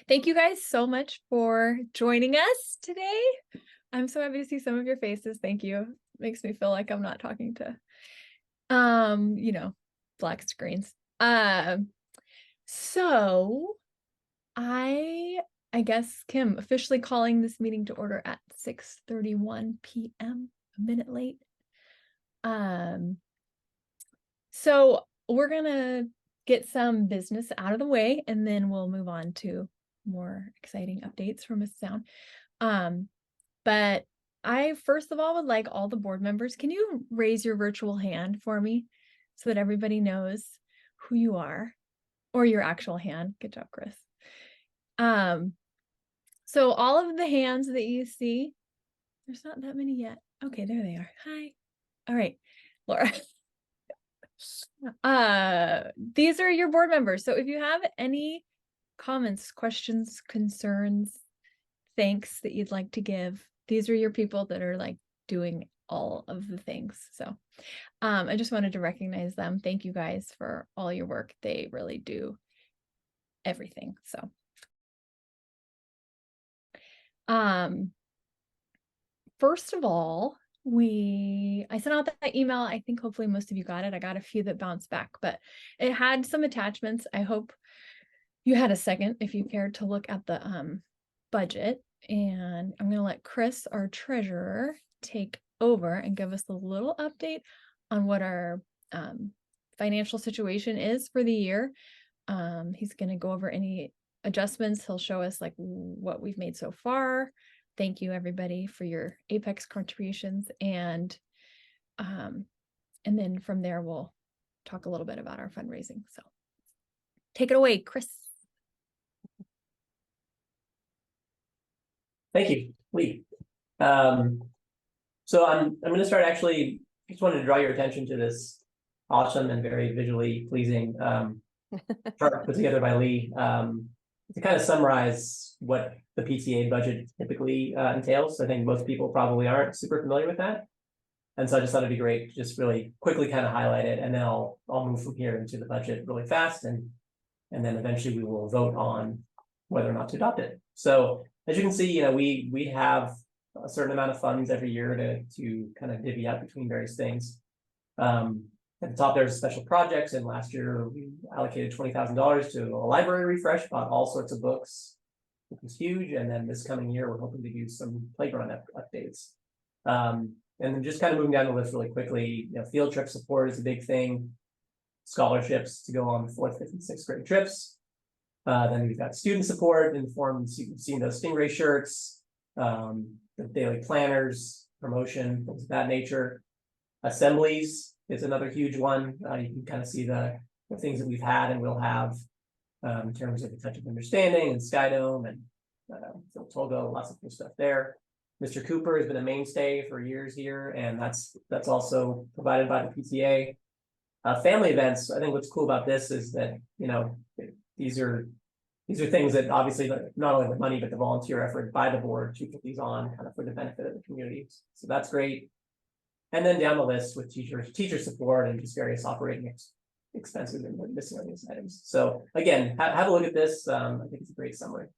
Thank you guys so much for joining us today. I'm so happy to see some of your faces. Thank you. Makes me feel like I'm not talking to, you know, black screens. So I guess Kim officially calling this meeting to order at 6:31 p.m., a minute late. So we're gonna get some business out of the way and then we'll move on to more exciting updates from Mrs. Aoun. But I first of all would like all the board members, can you raise your virtual hand for me so that everybody knows who you are, or your actual hand? Good job, Chris. So all of the hands that you see, there's not that many yet. Okay, there they are. Hi. All right, Laura. These are your board members. So if you have any comments, questions, concerns, thanks that you'd like to give, these are your people that are like doing all of the things. So I just wanted to recognize them. Thank you guys for all your work. They really do everything. So first of all, I sent out that email. I think hopefully most of you got it. I got a few that bounced back, but it had some attachments. I hope you had a second if you cared to look at the budget. And I'm going to let Chris, our treasurer, take over and give us a little update on what our financial situation is for the year. He's going to go over any adjustments. He'll show us like what we've made so far. Thank you everybody for your Apex contributions. And then from there, we'll talk a little bit about our fundraising. So take it away, Chris. Thank you, Lee. So I'm going to start actually, just wanted to draw your attention to this awesome and very visually pleasing chart put together by Lee to kind of summarize what the PTA budget typically entails. I think most people probably aren't super familiar with that. And so I just thought it'd be great to just really quickly kind of highlight it, and then I'll move from here into the budget really fast, and then eventually we will vote on whether or not to adopt it. So as you can see, we have a certain amount of funds every year to kind of divvy up between various things. At the top, there's special projects, and last year we allocated $20,000 to a library refresh, bought all sorts of books, which was huge. And then this coming year, we're hoping to do some playground updates. And then just kind of moving down the list really quickly, field trip support is a big thing. Scholarships to go on 4th, 5th, and 6th grade trips. Then we've got student support in the forms, you've seen those Stingray shirts, the daily planners, promotion, things of that nature. Assemblies is another huge one. You can kind of see the things that we've had and will have in terms of the Touch of Understanding and Skydome and Phil Togo, lots of cool stuff there. Mr. Cooper has been a mainstay for years here, and that's also provided by the PTA. Family events, I think what's cool about this is that, these are things that obviously not only the money, but the volunteer effort by the board to put these on kind of for the benefit of the community. So that's great. And then down the list with teacher support and just various operating expenses and miscellaneous items. So again, have a look at this. I think it's a great summary.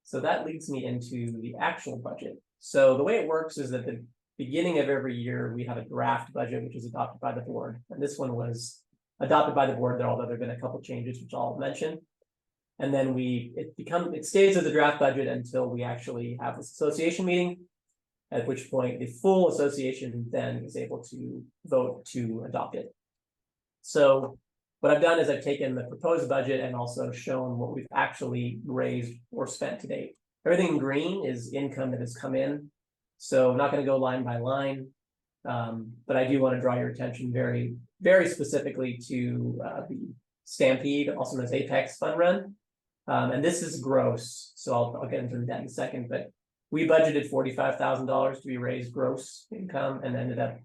So that leads me into the actual budget. So the way it works is that the beginning of every year, we have a draft budget, which is adopted by the board. And this one was adopted by the board, although there have been a couple changes, which I'll mention. And then it stays as a draft budget until we actually have this association meeting, at which point the full association then is able to vote to adopt it. So what I've done is I've taken the proposed budget and also shown what we've actually raised or spent to date. Everything in green is income that has come in. So I'm not going to go line by line, but I do want to draw your attention very, very specifically to the Stampede, also known as Apex Fun Run. And this is gross, so I'll get into that in a second, but we budgeted $45,000 to be raised gross income and ended up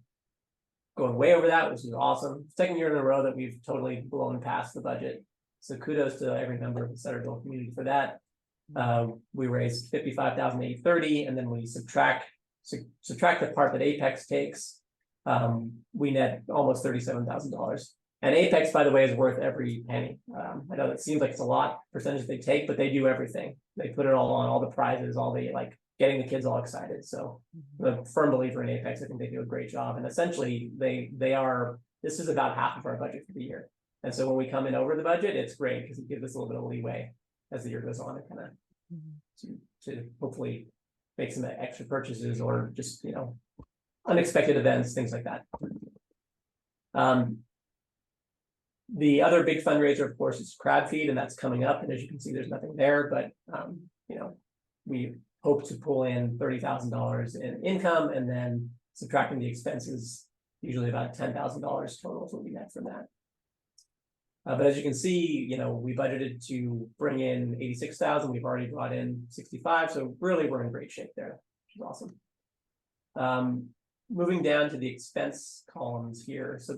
going way over that, which is awesome. Second year in a row that we've totally blown past the budget. So kudos to every member of the Centerville community for that. We raised $55,830, and then we subtract the part that Apex takes. We net almost $37,000. And Apex, by the way, is worth every penny. I know that seems like it's a lot percentage they take, but they do everything. They put it all on, all the prizes, all the like getting the kids all excited. So I'm a firm believer in Apex. I think they do a great job. And essentially they are, this is about half of our budget for the year. And so when we come in over the budget, it's great because it gives us a little bit of leeway as the year goes on, and kind of to hopefully make some extra purchases or just, you know, unexpected events, things like that. The other big fundraiser, of course, is crab feed, and that's coming up. And as you can see, there's nothing there, but you know, we hope to pull in $30,000 in income, and then subtracting the expenses, usually about $10,000 total is what we get from that. But as you can see, you know, we budgeted to bring in 86,000. We've already brought in 65. So really, we're in great shape there, which is awesome. Moving down to the expense columns here. So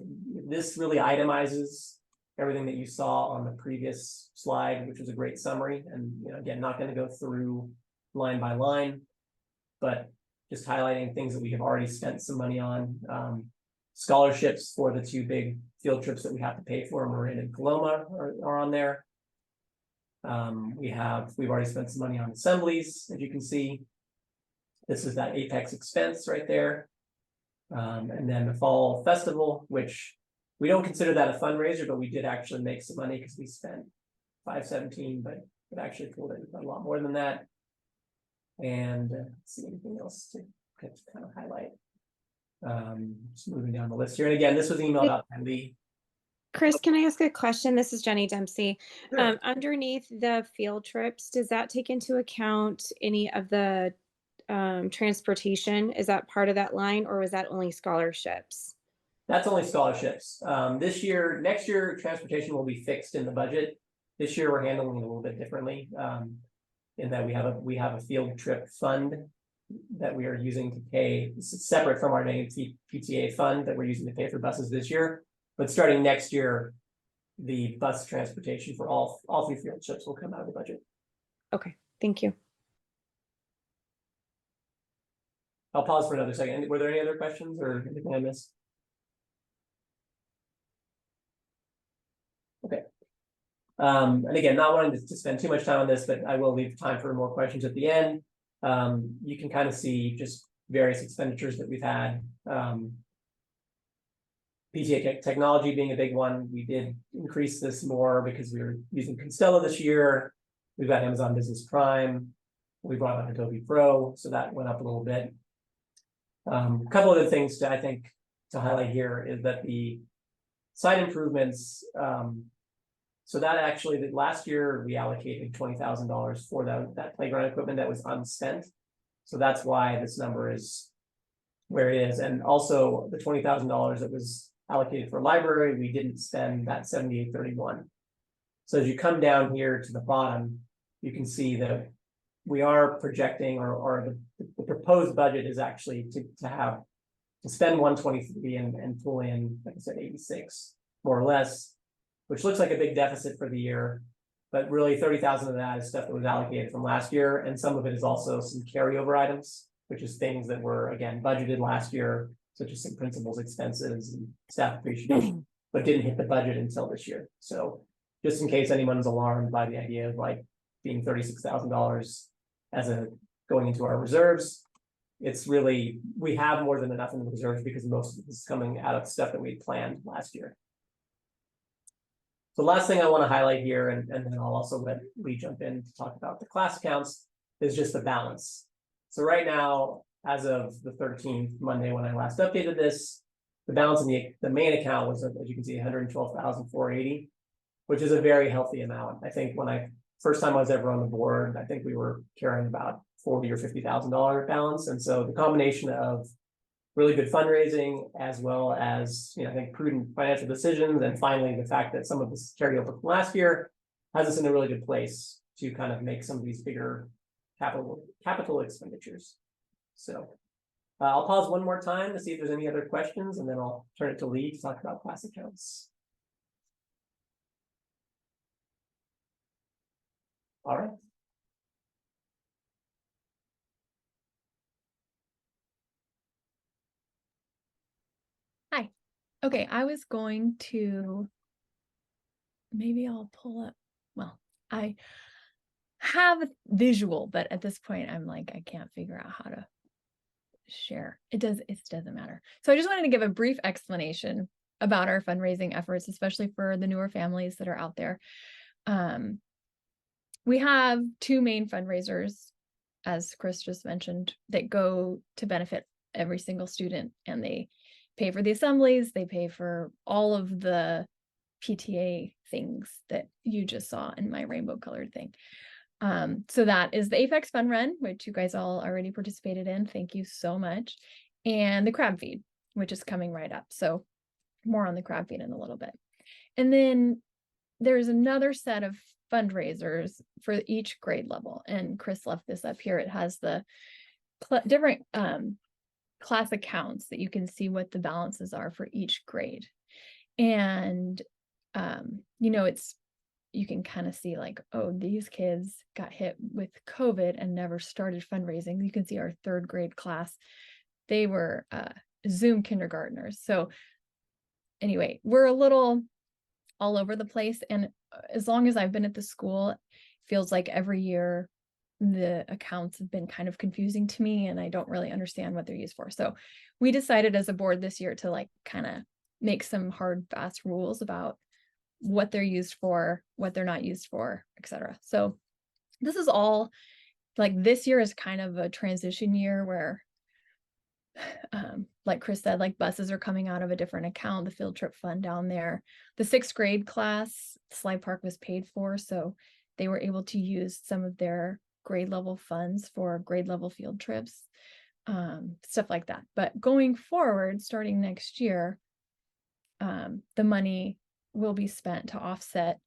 this really itemizes everything that you saw on the previous slide, which was a great summary. And, you know, again, not going to go through line by line, but just highlighting things that we have already spent some money on. Scholarships for the two big field trips that we have to pay for, Marin and Coloma, are on there. We've already spent some money on assemblies, as you can see. This is that Apex expense right there. And then the fall festival, which we don't consider that a fundraiser, but we did actually make some money because we spent $517, but it actually pulled in a lot more than that. And let's see anything else to kind of highlight. Just moving down the list here. And again, this was emailed out by Lee. Chris, can I ask a question? This is Jenny Dempsey. Sure. Underneath the field trips, does that take into account any of the transportation? Is that part of that line, or was that only scholarships? That's only scholarships. Next year, transportation will be fixed in the budget. This year, we're handling it a little bit differently, in that we have a field trip fund that we are using to pay, separate from our main PTA fund that we're using to pay for buses this year. But starting next year, the bus transportation for all three field trips will come out of the budget. Okay, thank you. I'll pause for another second. Were there any other questions or anything I missed? Okay. And again, not wanting to spend too much time on this, but I will leave time for more questions at the end. You can kind of see just various expenditures that we've had. PTA technology being a big one. We did increase this more because we were using Constello this year. We've got Amazon Business Prime. We brought on Adobe Pro, so that went up a little bit. A couple other things I think to highlight here is that the site improvements. So that actually, last year we allocated $20,000 for that playground equipment that was unspent. So that's why this number is where it is. And also the $20,000 that was allocated for library, we didn't spend that $78.31. So as you come down here to the bottom, you can see that we are projecting, or the proposed budget is actually to spend 123 and pull in, like I said, 86 more or less, which looks like a big deficit for the year, but really 30,000 of that is stuff that was allocated from last year, and some of it is also some carryover items, which is things that were again budgeted last year, such as some principals expenses and staff appreciation, but didn't hit the budget until this year. So just in case anyone's alarmed by the idea of like being $36,000 as going into our reserves, it's really, we have more than enough in the reserves because most of it is coming out of stuff that we planned last year. The last thing I want to highlight here, and then I'll also let Lee jump in to talk about the class accounts, is just the balance. So right now, as of the 13th, Monday, when I last updated this, the balance in the main account was, as you can see, 112,480, which is a very healthy amount. I think when first time I was ever on the board, I think we were carrying about $40,000 or $50,000 balance. And so the combination of really good fundraising, as well as, I think prudent financial decisions, and finally the fact that some of this carryover from last year has us in a really good place to kind of make some of these bigger capital expenditures. So I'll pause one more time to see if there's any other questions, and then I'll turn it to Lee to talk about class accounts. All right. Hi. Okay, I was going to maybe I'll pull up, well, I have a visual, but at this point I'm like, I can't figure out how to share. It doesn't matter. So I just wanted to give a brief explanation about our fundraising efforts, especially for the newer families that are out there. We have two main fundraisers, as Chris just mentioned, that go to benefit every single student, and they pay for the assemblies, they pay for all of the PTA things that you just saw in my rainbow colored thing. So that is the Apex Fun Run, which you guys all already participated in. Thank you so much. And the crab feed, which is coming right up. So more on the crab feed in a little bit. And then there's another set of fundraisers for each grade level. And Chris left this up here. It has the different class accounts that you can see what the balances are for each grade. And, you know, you can kind of see like, oh, these kids got hit with COVID and never started fundraising. You can see our third grade class, they were Zoom kindergartners. So anyway, we're a little all over the place. And as long as I've been at the school, it feels like every year the accounts have been kind of confusing to me and I don't really understand what they're used for. So we decided as a board this year to like kind of make some hard, fast rules about what they're used for, what they're not used for, etc. So this is all like, this year is kind of a transition year where like Chris said, like buses are coming out of a different account, the field trip fund down there. The 6th grade class, Slide Park was paid for, so they were able to use some of their grade level funds for grade level field trips, stuff like that. But going forward, starting next year, the money will be spent to offset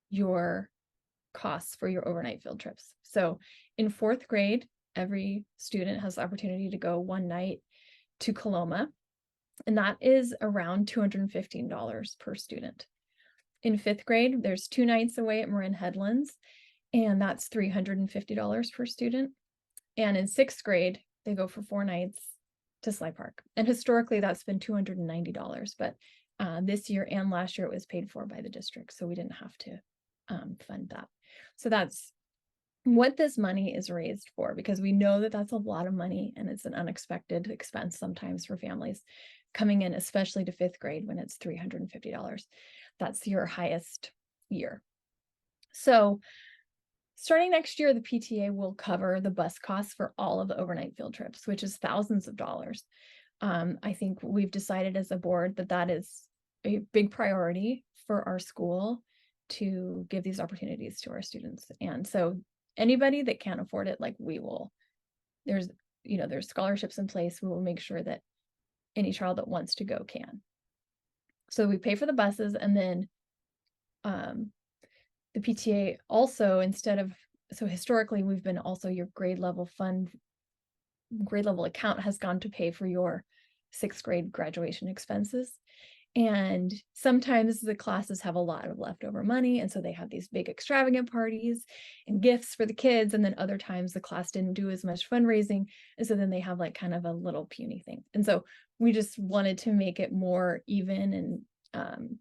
your costs for your overnight field trips. So in 4th grade, every student has the opportunity to go one night to Coloma, and that is around $215 per student. In 5th grade, there's 2 nights away at Marin Headlands, and that's $350 per student. And in 6th grade, they go for 4 nights to Slide Park. And historically, that's been $290, but this year and last year it was paid for by the district, so we didn't have to fund that. So that's what this money is raised for, because we know that that's a lot of money and it's an unexpected expense sometimes for families coming in, especially to 5th grade when it's $350. That's your highest year. So starting next year, the PTA will cover the bus costs for all of the overnight field trips, which is thousands of dollars. I think we've decided as a board that that is a big priority for our school to give these opportunities to our students. And so anybody that can't afford it, like we will, there's scholarships in place. We will make sure that any child that wants to go can. So we pay for the buses, and then the PTA also, so historically we've been also your grade level account has gone to pay for your 6th grade graduation expenses. And sometimes the classes have a lot of leftover money, and so they have these big extravagant parties and gifts for the kids. And then other times the class didn't do as much fundraising, and so then they have like kind of a little puny thing. And so we just wanted to make it more even and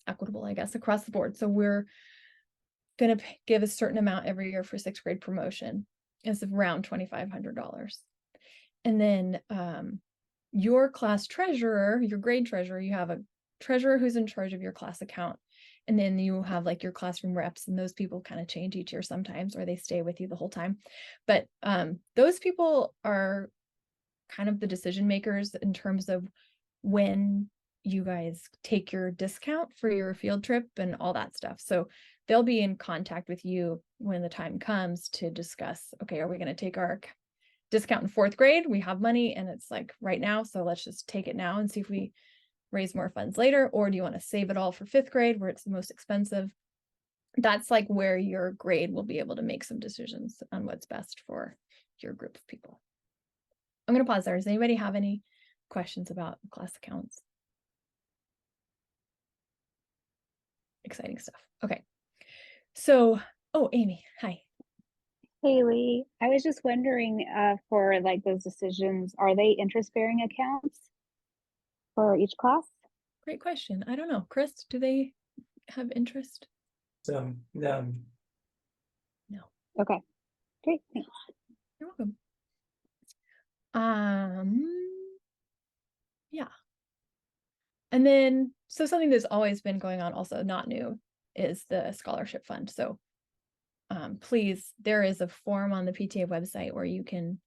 equitable, I guess, across the board. So we're going to give a certain amount every year for 6th grade promotion. It's around $2,500. And then your class treasurer, your grade treasurer, you have a treasurer who's in charge of your class account. And then you have like your classroom reps, and those people kind of change each year sometimes, or they stay with you the whole time. But those people are kind of the decision makers in terms of when you guys take your discount for your field trip and all that stuff. So they'll be in contact with you when the time comes to discuss, okay, are we going to take our discount in 4th grade? We have money and it's like right now, so let's just take it now and see if we raise more funds later. Or do you want to save it all for 5th grade where it's the most expensive? That's like where your grade will be able to make some decisions on what's best for your group of people. I'm going to pause there. Does anybody have any questions about class accounts? Exciting stuff. Okay. So, oh, Amy, hi. Haley, I was just wondering for like those decisions, are they interest-bearing accounts for each class? Great question. I don't know. Chris, do they have interest? So, No. Okay, great, thanks. You're welcome. Yeah. And then, so something that's always been going on, also not new, is the scholarship fund. So please, there is a form on the PTA website where you can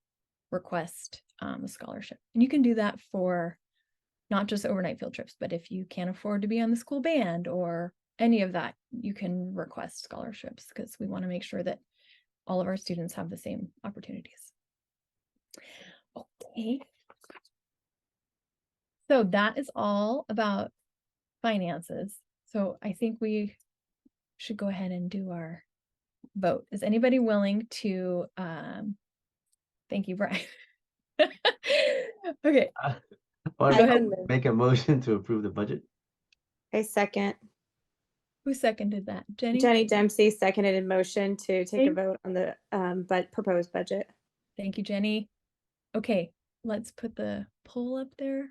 request a scholarship. And you can do that for not just overnight field trips, but if you can't afford to be on the school band or any of that, you can request scholarships because we want to make sure that all of our students have the same opportunities. Okay. So that is all about finances. So I think we should go ahead and do our vote. Is anybody willing to, thank you, Brian. Okay, Well, go I ahead. can move. make a motion to approve the budget. I second. Who seconded that? Jenny? Jenny Dempsey seconded in motion to take a Thank- vote on the but proposed budget. Thank you, Jenny. Okay, let's put the poll up there.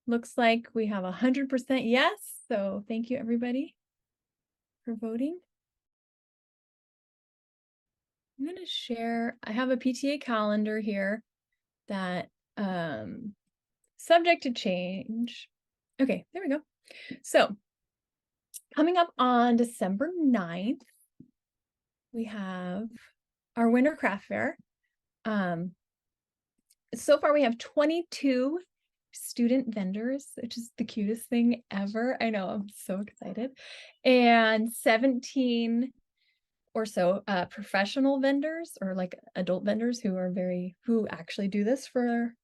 Looks like we have 100% yes. So thank you, everybody, for voting. I'm going to share, I have a PTA calendar here that subject to change. Okay, there we go. So coming up on December 9th, we have our winter craft fair. So far we have 22 student vendors, which is the cutest thing ever. I know, I'm so excited. And 17 or so professional vendors or like adult vendors who actually do this for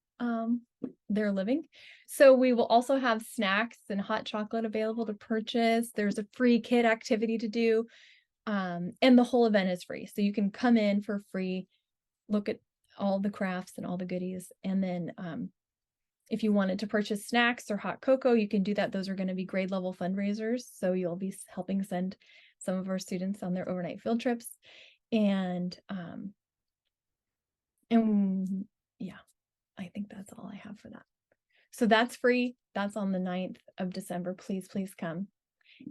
their living. So we will also have snacks and hot chocolate available to purchase. There's a free kid activity to do. And the whole event is free. So you can come in for free, look at all the crafts and all the goodies. And then if you wanted to purchase snacks or hot cocoa, you can do that. Those are going to be grade level fundraisers. So you'll be helping send some of our students on their overnight field trips. And yeah, I think that's all I have for that. So that's free. That's on the 9th of December. Please, please come.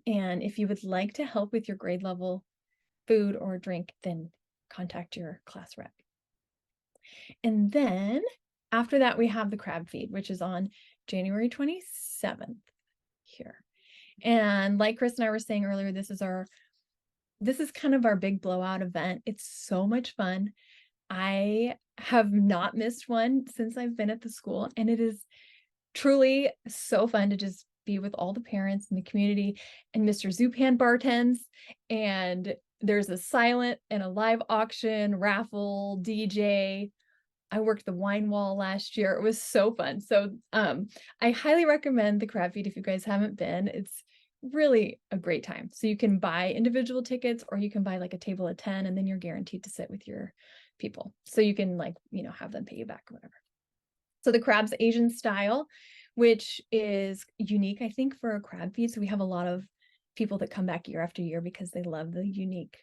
And if you would like to help with your grade level food or drink, then contact your class rep. And then after that, we have the crab feed, which is on January 27th here. And like Chris and I were saying earlier, this is kind of our big blowout event. It's so much fun. I have not missed one since I've been at the school, and it is truly so fun to just be with all the parents in the community. And Mr. Zupan bartends, and there's a silent and a live auction, raffle, DJ. I worked the wine wall last year. It was so fun. So I highly recommend the crab feed if you guys haven't been. It's really a great time. So you can buy individual tickets or you can buy like a table of 10 and then you're guaranteed to sit with your people. So you can have them pay you back or whatever. So the crab's Asian style, which is unique, I think, for a crab feed. So we have a lot of people that come back year after year because they love the unique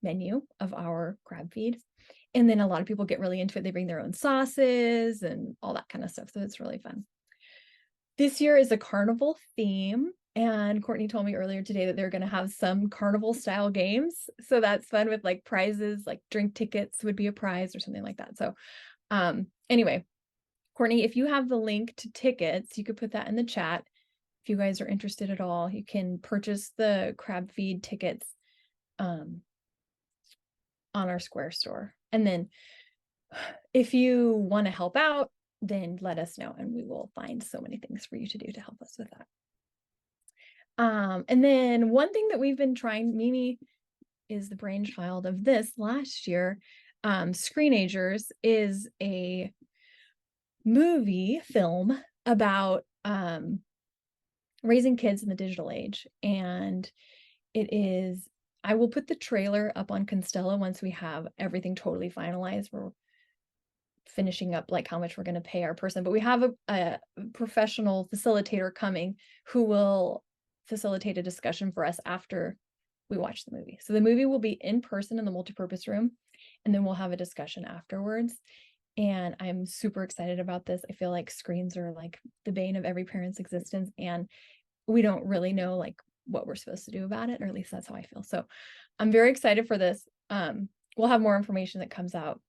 menu of our crab feed. And then a lot of people get really into it. They bring their own sauces and all that kind of stuff. So it's really fun. This year is a carnival theme. And Courtney told me earlier today that they're going to have some carnival style games. So that's fun with like prizes, like drink tickets would be a prize or something like that. So anyway, Courtney, if you have the link to tickets, you could put that in the chat. If you guys are interested at all, you can purchase the crab feed tickets on our Square store. And then if you want to help out, then let us know and we will find so many things for you to do to help us with that. And then one thing that we've been trying, Mimi is the brainchild of this last year. Screenagers is a film about raising kids in the digital age. And I will put the trailer up on Constella once we have everything totally finalized. We're finishing up like how much we're going to pay our person, but we have a professional facilitator coming who will facilitate a discussion for us after we watch the movie. So the movie will be in person in the multipurpose room, and then we'll have a discussion afterwards. And I'm super excited about this. I feel like screens are like the bane of every parent's existence, and we don't really know like what we're supposed to do about it, or at least that's how I feel. So I'm very excited for this. We'll have more information that comes out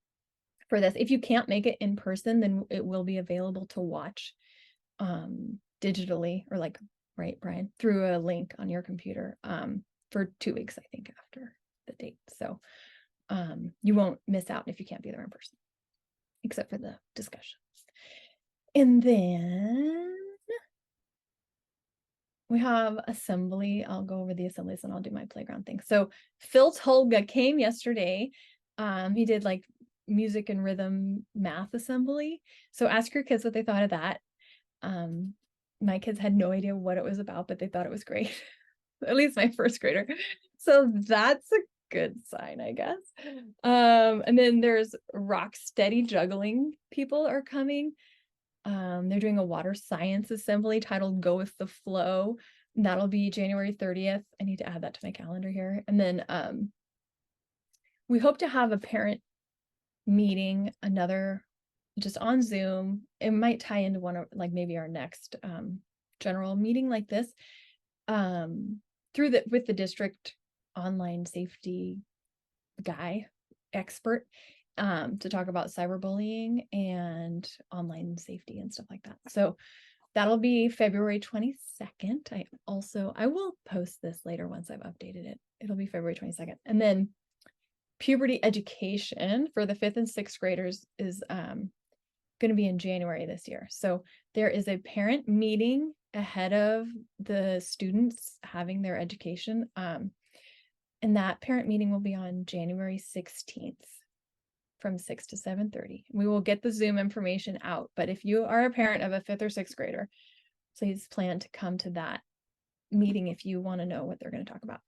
for this. If you can't make it in person, then it will be available to watch digitally, or like, right, Brian, through a link on your computer for 2 weeks, I think, after the date. So you won't miss out if you can't be there in person, except for the discussions. And then we have assembly. I'll go over the assemblies and I'll do my playground thing. So Phil Tolga came yesterday. He did like music and rhythm math assembly. So ask your kids what they thought of that. My kids had no idea what it was about, but they thought it was great. At least my first grader. So that's a good sign, I guess. And then there's rock steady juggling people are coming. They're doing a water science assembly titled Go with the Flow. And that'll be January 30th. I need to add that to my calendar here. And then we hope to have a parent meeting, another just on Zoom. It might tie into one of like maybe our next general meeting like this, with the district online safety guy expert, to talk about cyberbullying and online safety and stuff like that. So that'll be February 22nd. I will post this later once I've updated it. It'll be February 22nd. And then puberty education for the 5th and 6th graders is going to be in January this year. So there is a parent meeting ahead of the students having their education. And that parent meeting will be on January 16th from 6 to 7:30. We will get the Zoom information out, but if you are a parent of a 5th or 6th grader, please plan to come to that meeting if you want to know what they're going to talk about.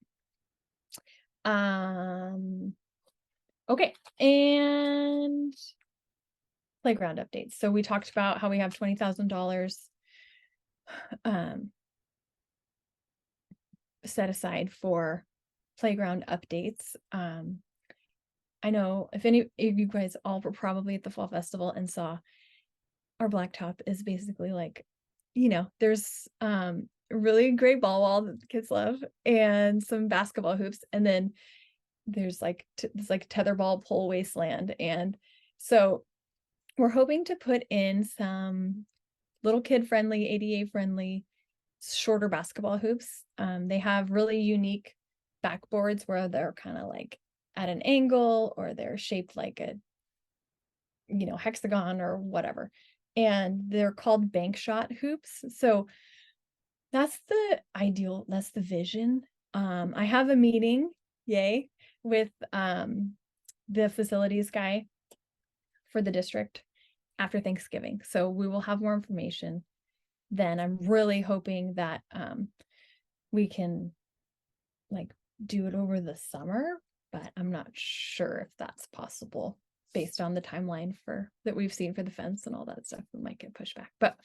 Okay, and playground updates. So we talked about how we have $20,000 set aside for playground updates. I know if any of you guys all were probably at the fall festival and saw our blacktop is basically like, there's a really great ball wall that the kids love and some basketball hoops, and then there's like this like tetherball pole wasteland. And so we're hoping to put in some little kid friendly, ADA friendly, shorter basketball hoops. They have really unique backboards where they're kind of like at an angle, or they're shaped like a hexagon or whatever, and they're called bank shot hoops. So that's the vision. I have a meeting, yay, with the facilities guy for the district after Thanksgiving, so we will have more information then. I'm really hoping that we can like do it over the summer, but I'm not sure if that's possible based on the timeline that we've seen for the fence and all that stuff. We might get pushed back, but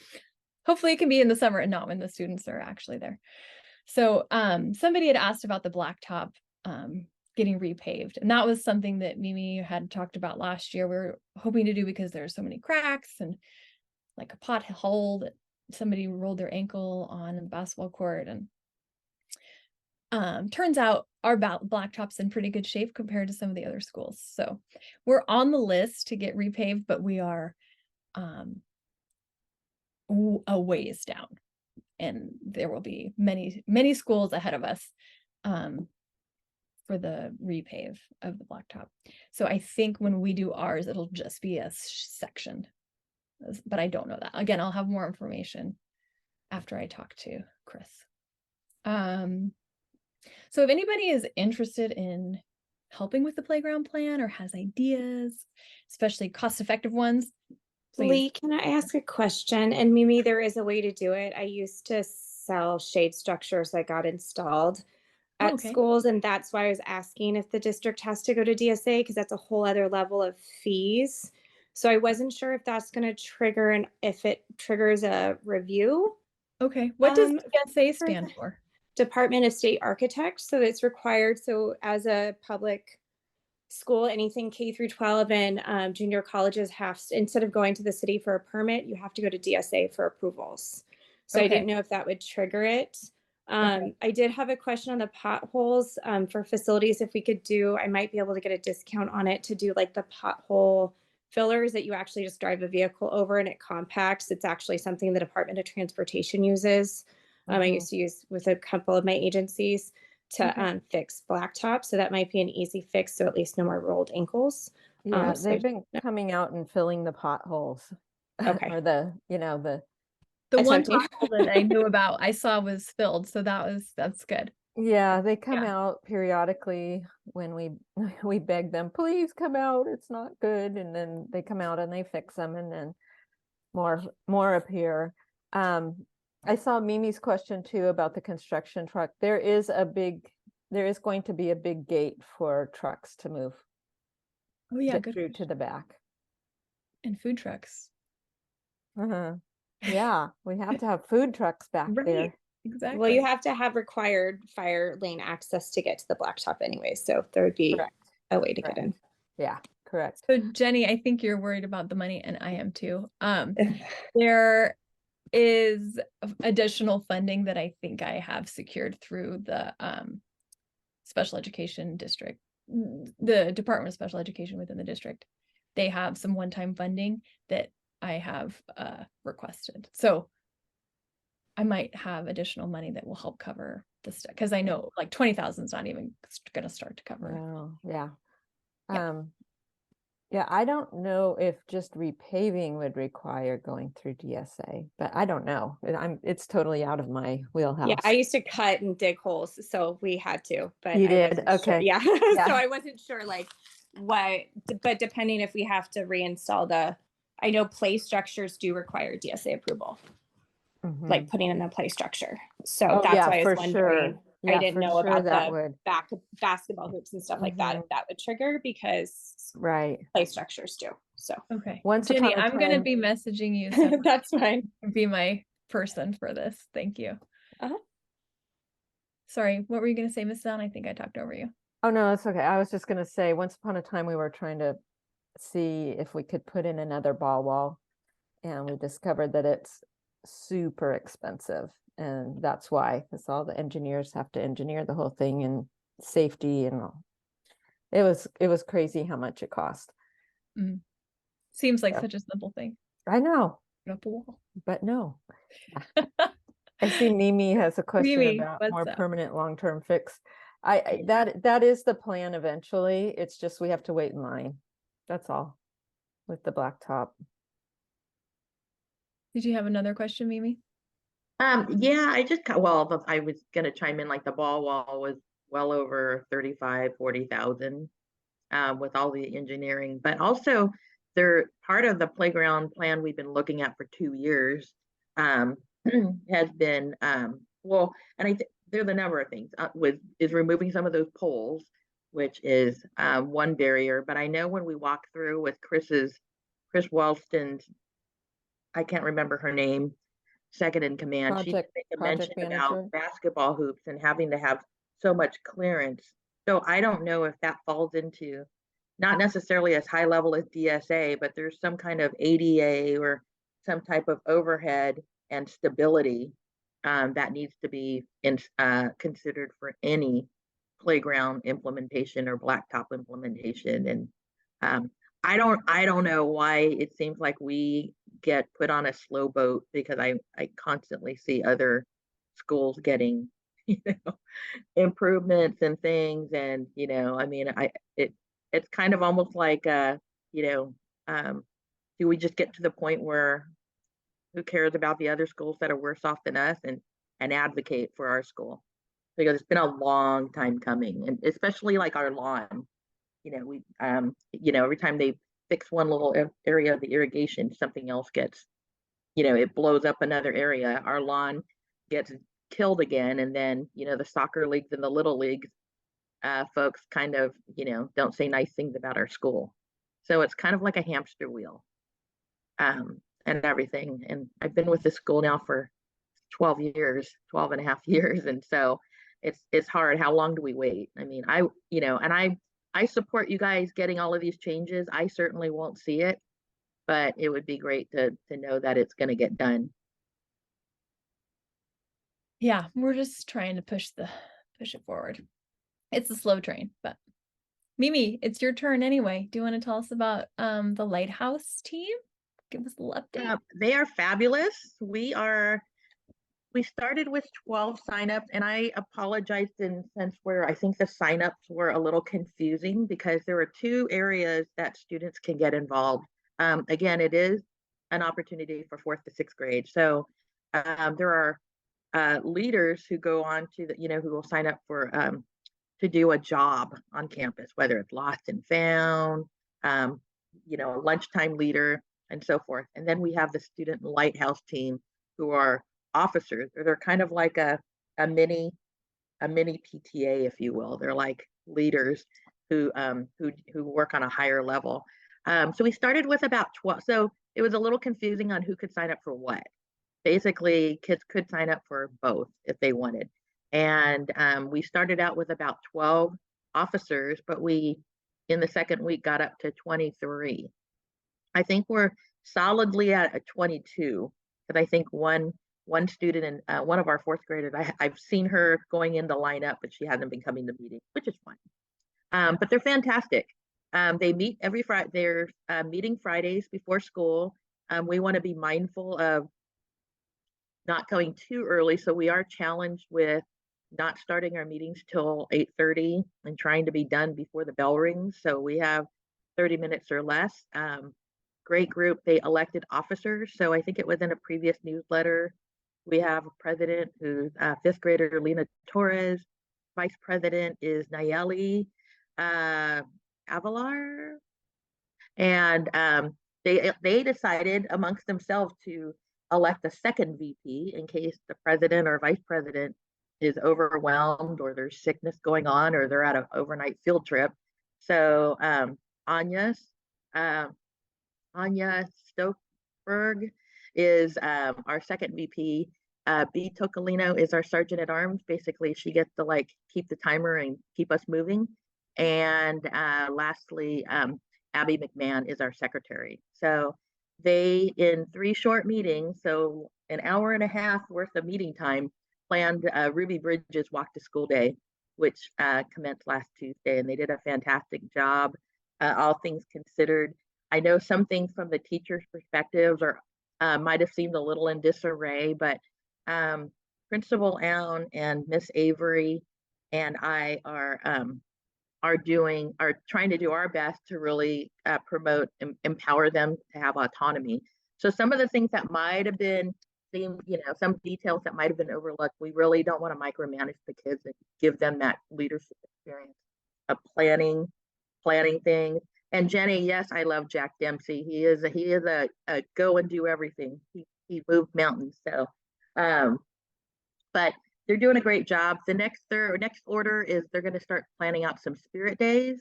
hopefully it can be in the summer and not when the students are actually there. So somebody had asked about the blacktop getting repaved, and that was something that Mimi had talked about last year. We were hoping to do because there's so many cracks and like a pothole that somebody rolled their ankle on in the basketball court, and turns out our blacktop's in pretty good shape compared to some of the other schools. So we're on the list to get repaved, but we are a ways down, and there will be many schools ahead of us for the repave of the blacktop. So I think when we do ours, it'll just be a section, but I don't know that. Again, I'll have more information after I talk to Chris. So if anybody is interested in helping with the playground plan or has ideas, especially cost-effective ones, please. Lee, can I ask a question? And Mimi, there is a way to do it. I used to sell shade structures that got installed at schools, and that's why I was asking if the district has to go to DSA, because that's a whole other level of fees. So I wasn't sure if that's going to trigger, and if it triggers a review. Okay, what does DSA stand for? Department of State Architects. So it's required. So as a public school, anything K through 12 and junior colleges instead of going to the city for a permit, you have to go to DSA for approvals. So I Okay. didn't know if that would trigger it. Okay. I did have a question on the potholes for facilities. If we could I might be able to get a discount on it to do like the pothole fillers that you actually just drive a vehicle over and it compacts. It's actually something the Department of Transportation uses. I used to use with a couple of my agencies to fix blacktop. So that might be an easy fix. So at least no more rolled ankles. Yeah, So they've been coming out and filling the potholes. Okay. Or the one attempting. pothole that I knew about, I saw was filled, so that's good. yeah, they come Yeah. out periodically when we beg them, please come out, it's not good. And then they come out and they fix them, and then more appear. I saw Mimi's question too about the construction truck. There is going to be a big gate for trucks to move. Oh yeah, get good. through to the back. And food trucks. Yeah, we have to have food trucks back Right. there. Exactly. Well, you have to have required fire lane access to get to the blacktop anyway. So there would be Correct. a way to get Correct. in. Yeah, correct. So Jenny, I think you're worried about the money, and I am too. There is additional funding that I think I have secured through the special education district, the Department of Special Education within the district. They have some one-time funding that I have requested. So I might have additional money that will help cover the stuff, because I know like 20,000 is not even going to start to cover. Oh, yeah. Yeah. Yeah, I don't know if just repaving would require going through DSA, but I don't know. It's totally out of my wheelhouse. Yeah, I used to cut and dig holes, so we had to, but You I did? wasn't sure. Okay. Yeah. Yeah. So I wasn't sure like what, but depending if we have to reinstall I know play structures do require DSA approval, like putting in a play structure. So that's why I was wondering. Sure. Yeah, I didn't know about that the basketball hoops and stuff like that, if that would trigger, because right. play structures do. So Okay. Once Jenny, upon a I'm going to time- be messaging you. separately. that's fine. Be my person for this. Thank you. Uh-huh. Sorry, what were you going to say, Miss Dawn? I think I talked over you. Oh, no, it's okay. I was just going to say, once upon a time, we were trying to see if we could put in another ball wall, and we discovered that it's super expensive. And that's why, because all the engineers have to engineer the whole thing, and safety and all. It was crazy how much it cost. Seems like such a simple thing. I know. Put up a wall. But no. I see Mimi has a question Mimi, about what's more up? permanent long-term fix. That is the plan eventually. It's just we have to wait in line. That's all with the blacktop. Did you have another question, Mimi? Yeah, I was gonna chime in, like the ball wall was well over 40,000 with all the engineering, but also they're part of the playground plan we've been looking at for 2 years has been and I think there's a number of things is removing some of those poles, which is one barrier. But I know when we walked through with Chris Wellston's, I can't remember her name, second in command, she made a mention about basketball hoops and having to have so much clearance. So I don't know if that falls into not necessarily as high level as DSA, but there's some kind of ADA or some type of overhead and stability that needs to be considered for any playground implementation or blacktop implementation. And I don't know why it seems like we get put on a slow boat, because I constantly see other schools getting improvements and things. And I mean, it's kind of almost like do we just get to the point where who cares about the other schools that are worse off than us, and advocate for our school, because it's been a long time coming. And especially like our lawn, we every time they fix one little area of the irrigation, something else gets, it blows up another area. Our lawn gets killed again, and then the soccer leagues and the little leagues folks kind of don't say nice things about our school. So it's kind of like a hamster wheel and everything. And I've been with this school now for 12 and a half years, and so it's hard. How long do we wait? I mean, and I I support you guys getting all of these changes. I certainly won't see it, but it would be great to know that it's going to get done. Yeah, we're just trying to push it forward. It's a slow train, but Mimi, it's your turn anyway. Do you want to tell us about the Lighthouse team? Give us a little update. They are fabulous. We started with 12 signups, and I apologized in sense where I think the signups were a little confusing because there are 2 areas that students can get involved. Again, it is an opportunity for 4th to 6th grade. So there are leaders who go on to who will sign up for to do a job on campus, whether it's lost and found, a lunchtime leader, and so forth. And then we have the student lighthouse team who are officers. They're kind of like a mini PTA, if you will. They're like leaders who work on a higher level. So we started with about 12. So it was a little confusing on who could sign up for what. Basically, kids could sign up for both if they wanted. And we started out with about 12 officers, but we, in the second week, got up to 23. I think we're solidly at a 22, because I think one student and one of our 4th graders, I've seen her going in the lineup, but she hasn't been coming to meetings, which is fine. But they're fantastic. They meet every Friday. They're meeting Fridays before school. We want to be mindful of not going too early, so we are challenged with not starting our meetings till 8:30 and trying to be done before the bell rings. So we have 30 minutes or less. Great group. They elected officers. So I think it was in a previous newsletter. We have a president who's 5th grader Lena Torres. Vice president is Nayeli Avalar. And they decided amongst themselves to elect a second VP in case the president or vice president is overwhelmed or there's sickness going on or they're at an overnight field trip. So Anya Stokeberg is our second VP. B. Tocolino is our sergeant at arms. Basically, she gets to keep the timer and keep us moving. And lastly, Abby McMahon is our secretary. So they, in 3 short meetings, so an hour and a half worth of meeting time, planned Ruby Bridges Walk to School Day, which commenced last Tuesday, and they did a fantastic job, all things considered. I know some things from the teachers' perspectives might have seemed a little in disarray, but Principal Aoun and Miss Avery and I are trying to do our best to really promote and empower them to have autonomy. So some of the things that might have been some details that might have been overlooked, we really don't want to micromanage the kids and give them that leadership experience of planning things. And Jenny, yes, I love Jack Dempsey. He is a go and do everything. He moved mountains. So, but they're doing a great job. The next order is they're going to start planning out some spirit days.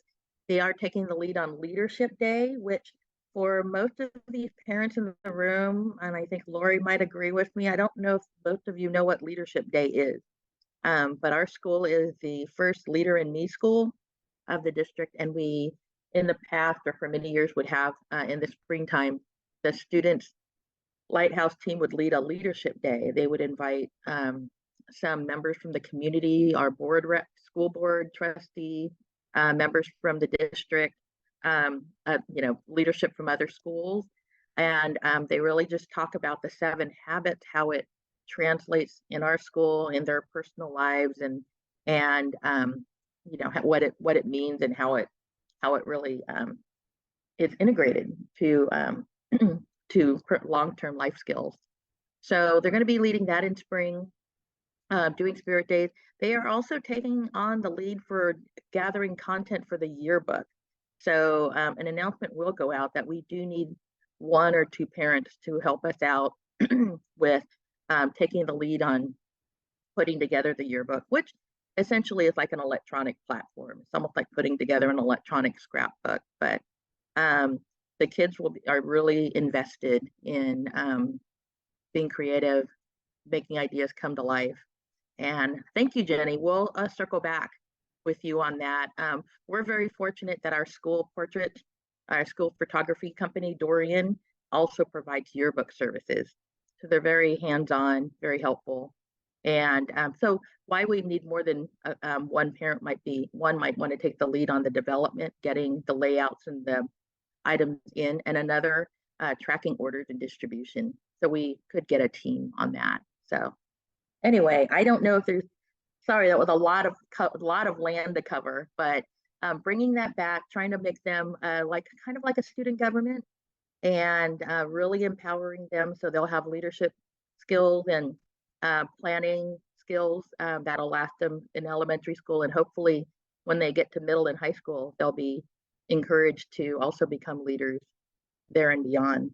They are taking the lead on Leadership Day, which for most of these parents in the room, and I think Lori might agree with me, I don't know if most of you know what Leadership Day is, but our school is the first Leader in Me school of the district, and we, in the past or for many years, would have in the springtime, the students' Lighthouse team would lead a Leadership Day. They would invite some members from the community, our school board trustee, members from the district, leadership from other schools. And they really just talk about the 7 habits, how it translates in our school, in their personal lives, and what it means and how it really is integrated to to long-term life skills. So they're going to be leading that in spring. Doing spirit days. They are also taking on the lead for gathering content for the yearbook. So an announcement will go out that we do need 1 or 2 parents to help us out with taking the lead on putting together the yearbook, which essentially is like an electronic platform. It's almost like putting together an electronic scrapbook, but the kids are really invested in being creative, making ideas come to life. And thank you, Jenny. We'll circle back with you on that. We're very fortunate that our school photography company, Dorian, also provides yearbook services. So they're very hands-on, very helpful. And so why we need more than one parent one might want to take the lead on the development, getting the layouts and the items in, and another tracking orders and distribution. So we could get a team on that. So anyway, I don't know if sorry, that was a lot of land to cover, but bringing that back, trying to make them kind of like a student government, and really empowering them so they'll have leadership skills and planning skills that'll last them in elementary school, and hopefully when they get to middle and high school, they'll be encouraged to also become leaders there and beyond.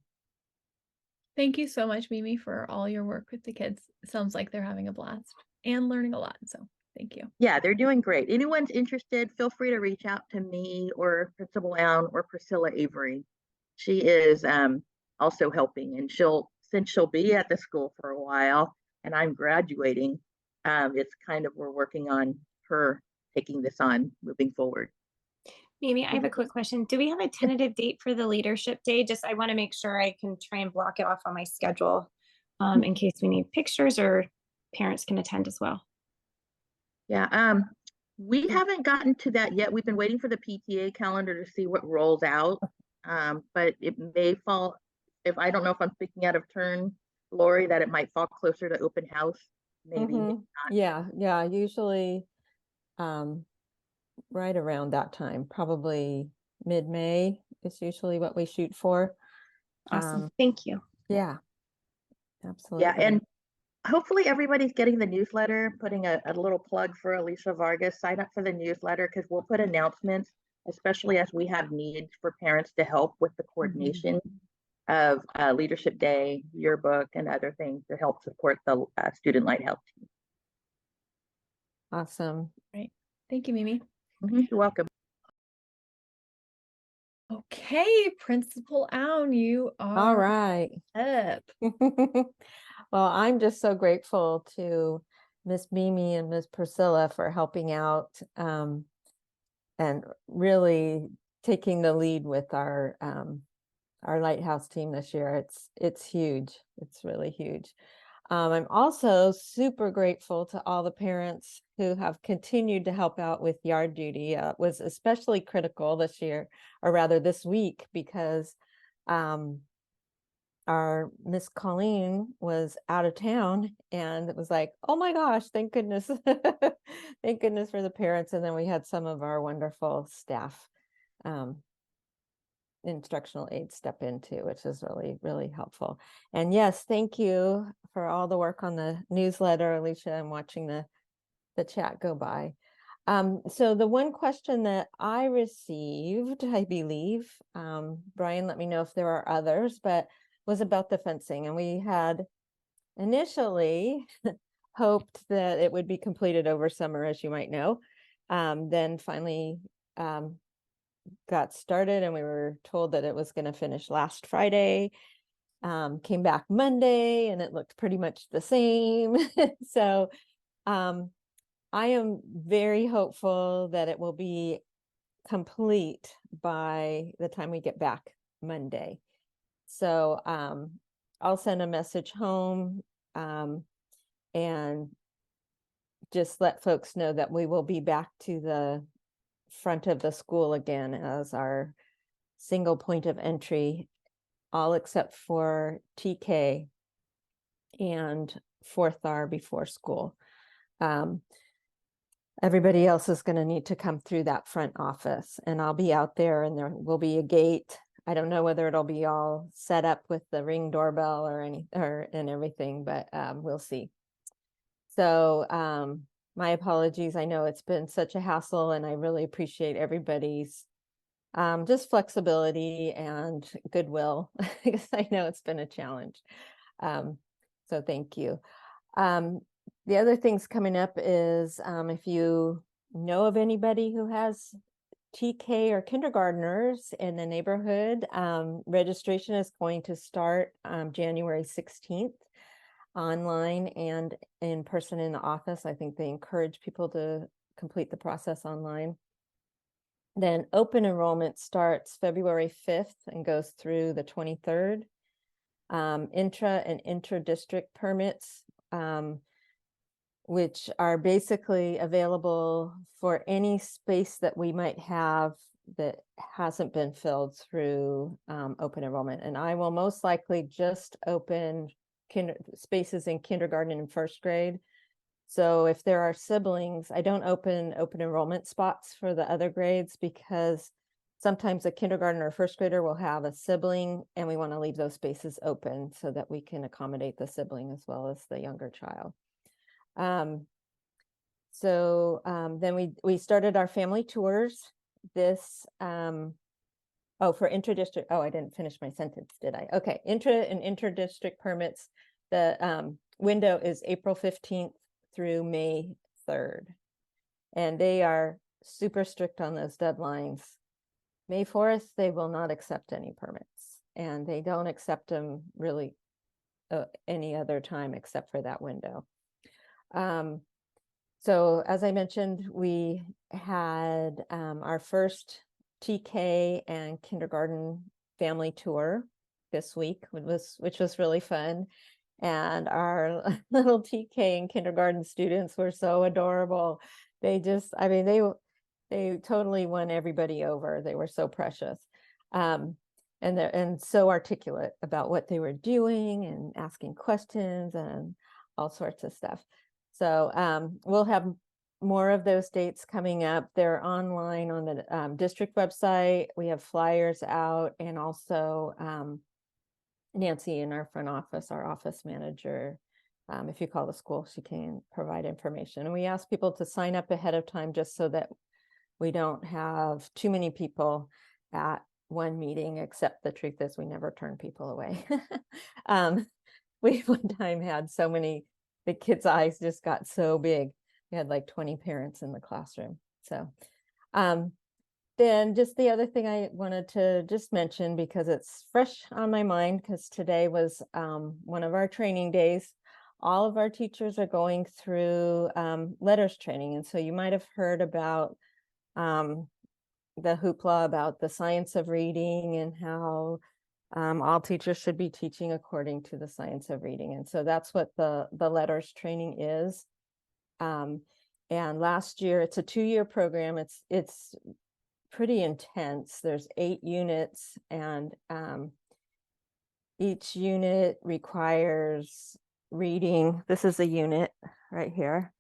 Thank you so much, Mimi, for all your work with the kids. It sounds like they're having a blast and learning a lot. So thank you. Yeah, they're doing great. Anyone's interested, feel free to reach out to me or Principal Aoun or Priscilla Avery. She is also helping, and since she'll be at the school for a while and I'm graduating, it's kind of, we're working on her taking this on moving forward. Mimi, I have a quick question. Do we have a tentative date for the leadership day? Just, I want to make sure I can try and block it off on my schedule in case we need pictures or parents can attend as well. Yeah, we haven't gotten to that yet. We've been waiting for the PTA calendar to see what rolls out. But it may fall, I don't know if I'm speaking out of turn, Lori, that it might fall closer to open house, maybe. Mm-hmm. Yeah, usually right around that time, probably mid-May is usually what we shoot for. Awesome. Thank you. Yeah, absolutely. Yeah, and hopefully everybody's getting the newsletter, putting a little plug for Alicia Vargas. Sign up for the newsletter because we'll put announcements, especially as we have needs for parents to help with the coordination of Leadership Day, yearbook, and other things to help support the Student Lighthouse team. Awesome. Right. Thank you, Mimi. You're welcome. Okay, Principal Aoun, you are All right. up. Well, I'm just so grateful to Miss Mimi and Miss Priscilla for helping out and really taking the lead with our Lighthouse team this year. It's huge. It's really huge. I'm also super grateful to all the parents who have continued to help out with yard duty. It was especially critical this year, or rather this week, because our Miss Colleen was out of town, and it was like, oh my gosh, thank goodness. Thank goodness for the parents. And then we had some of our wonderful staff instructional aides step into, which is really, really helpful. And yes, thank you for all the work on the newsletter, Alicia. I'm watching the chat go by. So the one question that I received, I believe, Brian, let me know if there are others, but was about the fencing. And we had initially hoped that it would be completed over summer, as you might know. Then finally got started, and we were told that it was going to finish last Friday. Came back Monday, and it looked pretty much the same. So I am very hopeful that it will be complete by the time we get back Monday. So I'll send a message home and just let folks know that we will be back to the front of the school again as our single point of entry, all except for TK and fourth R before school. Everybody else is going to need to come through that front office, and I'll be out there, and there will be a gate. I don't know whether it'll be all set up with the Ring doorbell and everything, but we'll see. So my apologies. I know it's been such a hassle, and I really appreciate everybody's just flexibility and goodwill, because I know it's been a challenge. So thank you. The other things coming up is if you know of anybody who has TK or kindergartners in the neighborhood, registration is going to start January 16th. Online and in person in the office. I think they encourage people to complete the process online. Then open enrollment starts February 5th and goes through the 23rd. Intra and inter-district permits, which are basically available for any space that we might have that hasn't been filled through open enrollment. And I will most likely just open spaces in kindergarten and first grade. So if there are siblings, I don't open enrollment spots for the other grades, because sometimes a kindergarten or first grader will have a sibling, and we want to leave those spaces open so that we can accommodate the sibling as well as the younger child. Then we started our family tours. This for inter-district, I didn't finish my sentence, did I? Okay, intra and inter-district permits, the window is April 15th through May 3rd. And they are super strict on those deadlines. May 4th, they will not accept any permits, and they don't accept them really any other time except for that window. So as I mentioned, we had our first TK and kindergarten family tour this week, which was really fun. And our little TK and kindergarten students were so adorable. They just, I mean, they totally won everybody over. They were so precious. And so articulate about what they were doing and asking questions and all sorts of stuff. So we'll have more of those dates coming up. They're online on the district website. We have flyers out, and also Nancy in our front office, our office manager, if you call the school, she can provide information. And we ask people to sign up ahead of time just so that we don't have too many people at one meeting, except the truth is we never turn people away. We one time had so many, the kids' eyes just got so big. We had like 20 parents in the classroom. So then just the other thing I wanted to just mention, because it's fresh on my mind, because today was one of our training days. All of our teachers are going through letters training. And so you might have heard about the hoopla about the science of reading and how all teachers should be teaching according to the science of reading. And so that's what the letters training is. And last year, it's a 2-year program. It's pretty intense. There's 8 units, and each unit requires reading. This is a unit right here.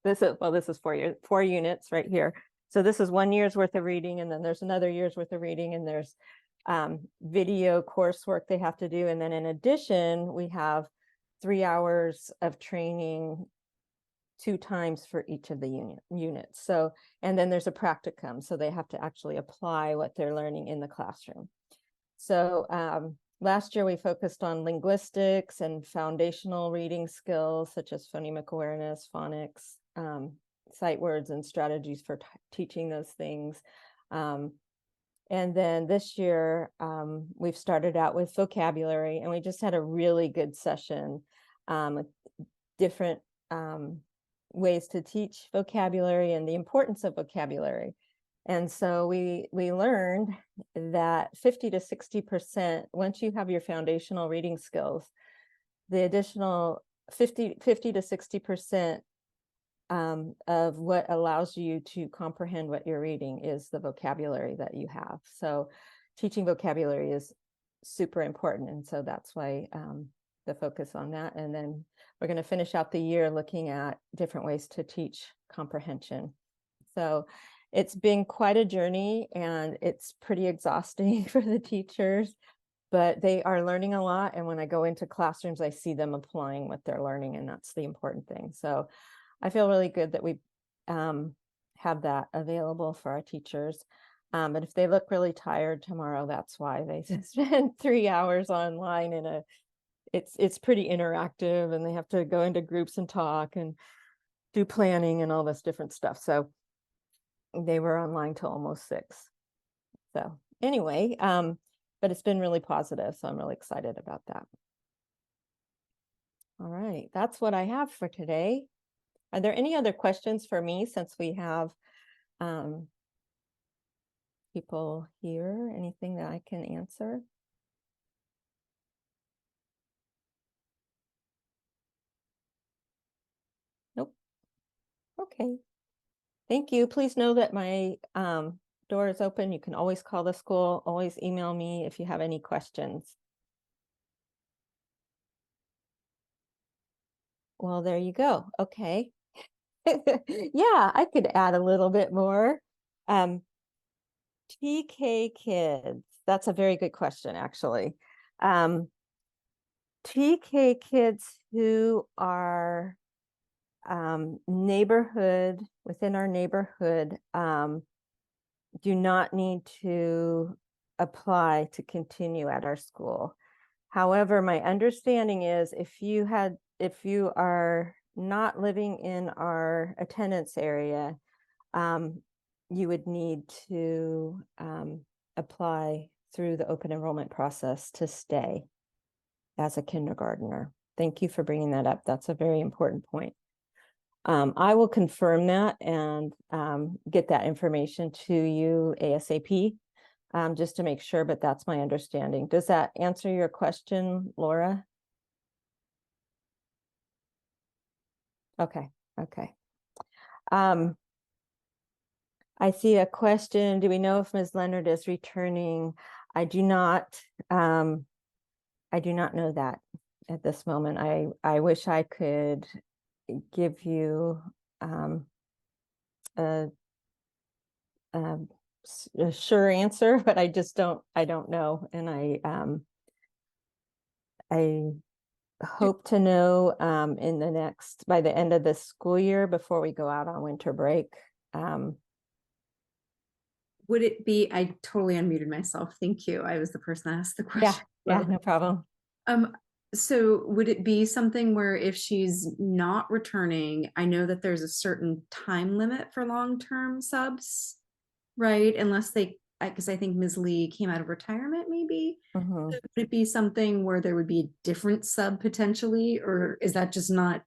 This is 4 units right here. So this is 1 year's worth of reading, and then there's another year's worth of reading, and there's video coursework they have to do. And then in addition, we have 3 hours of training 2 times for each of the units. So, and then there's a practicum. So they have to actually apply what they're learning in the classroom. So last year we focused on linguistics and foundational reading skills, such as phonemic awareness, phonics, sight words, and strategies for teaching those things. And then this year, we've started out with vocabulary, and we just had a really good session with different ways to teach vocabulary and the importance of vocabulary. And so we learned that 50 to 60%, once you have your foundational reading skills, the additional 50 to 60% of what allows you to comprehend what you're reading is the vocabulary that you have. So teaching vocabulary is super important. And so that's why the focus on that. And then we're going to finish out the year looking at different ways to teach comprehension. So it's been quite a journey, and it's pretty exhausting for the teachers, but they are learning a lot. And when I go into classrooms, I see them applying what they're learning, and that's the important thing. So I feel really good that we have that available for our teachers. But if they look really tired tomorrow, that's why. They spend 3 hours online in it's pretty interactive, and they have to go into groups and talk and do planning and all this different stuff. So they were online till almost 6. So anyway, but it's been really positive. So I'm really excited about that. All right, that's what I have for today. Are there any other questions for me since we have people here? Anything that I can answer? Nope. Okay. Thank you. Please know that my door is open. You can always call the school, always email me if you have any questions. Well, there you go. Okay. Yeah, I could add a little bit more. TK kids, that's a very good question, actually. TK kids who are within our neighborhood do not need to apply to continue at our school. However, my understanding is if you are not living in our attendance area, you would need to apply through the open enrollment process to stay as a kindergartner. Thank you for bringing that up. That's a very important point. I will confirm that and get that information to you ASAP, just to make sure, but that's my understanding. Does that answer your question, Laura? Okay. I see a question. Do we know if Ms. Leonard is returning? I do not know that at this moment. I wish I could give you a sure answer, but I don't know. And I hope to know by the end of this school year before we go out on winter break. Would it be, I totally unmuted myself. Thank you. I was the person that asked the question. Yeah, no problem. So would it be something where if she's not returning, I know that there's a certain time limit for long-term subs, right? Unless because I think Ms. Lee came out of retirement maybe. Mhm. So would it be something where there would be a different sub potentially, or is that just not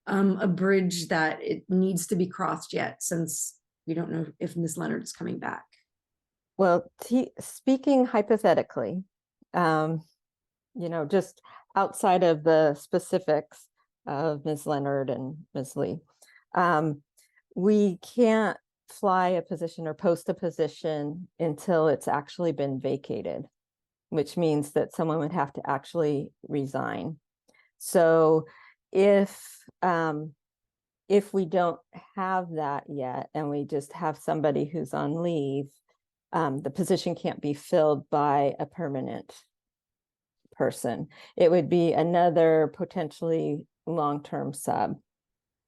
a bridge that it needs to be crossed yet, since we don't know if Ms. Leonard is coming back? Well, speaking hypothetically, just outside of the specifics of Ms. Leonard and Ms. Lee, we can't fly a position or post a position until it's actually been vacated, which means that someone would have to actually resign. So if we don't have that yet, and we just have somebody who's on leave, the position can't be filled by a permanent person. It would be another potentially long-term sub.